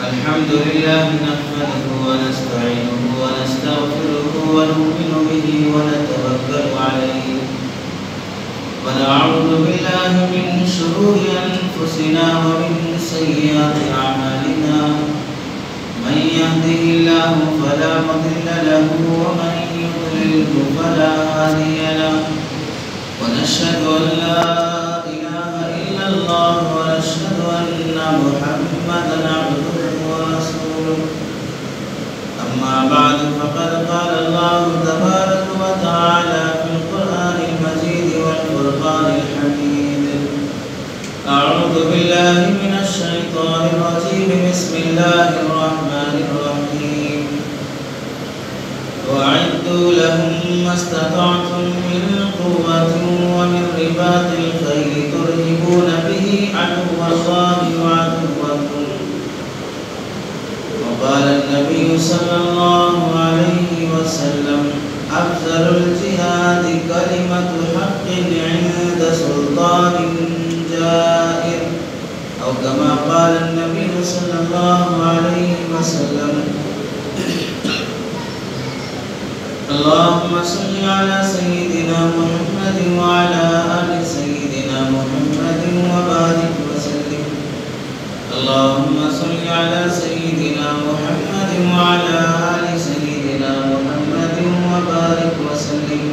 अल्हम्दुलिल्लाह नहमदुहु व नस्तईनुहु व नस्तगफिरुहु व नु'मिनु बिही व नतवक्कलु अलैहि व नअऊज़ु बिल्लाहि मिन शुरूरि अनफुसिना व मिन सय्यिआति अअमालिना मन यहदिहिल्लाहु फला मुदिल्ल लहु व मन युद्लिलहु फला हादिय लहु व नशहदु अन ला इलाहा इल्लल्लाह व नशहदु अन्ना मुहम्मदन अब्दुहु व रसूलुहु अम्मा बअद फक़द क़ाला अल्लाहु तबारक व तआला फ़िल क़ुरआनिल मजीद वल फ़ुरक़ानिल हमीद अऊज़ु बिल्लाहि मिनश शैतानिर रजीम बिस्मिल्लाहिर रहमानिर रहीम वअद्दू लहुम मस्ततअतुम मिन क़ुव्वतिन व मिन रिबातिल ख़ैल तुरहिबूना बिही अदुव्वल्लाहि व अदुव्वकुम وقال النبي صلى الله عليه وسلم أفضل الجهاد كلمة حق عند سلطان جائر أو كما قال النبي صلى الله عليه وسلم اللهم صل على سيدنا محمد وعلى آل سيدنا محمد وبارك وسلم اللهم صل على سيدنا محمد وعلى آل سيدنا محمد وبارك وسلم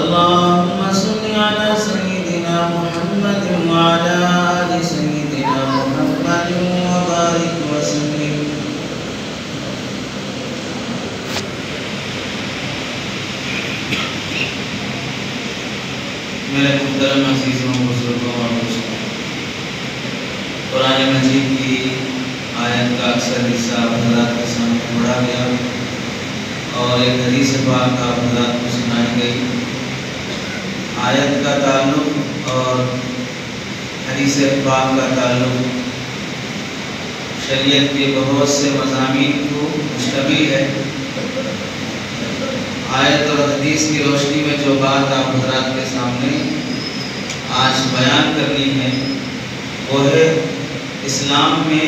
اللهم صل على سيدنا محمد وعلى آل سيدنا محمد وبارك وسلم मेरे मुहतरम अज़ीज़ों बुज़ुर्गों और दोस्तों, कुरान मजीद की आयत का अक्सर हिस्सा हज़रात के सामने पढ़ा गया और एक हदीस पाक हज़रात को सुनाई गई। आयत का ताल्लुक़ और हदीस पाक का ताल्लुक़ शरीयत के बहुत से मज़ामीन को मुश्तमिल है। आयत और हदीस की रोशनी में जो बात आप हज़रात के सामने आज बयान करनी है वो है इस्लाम में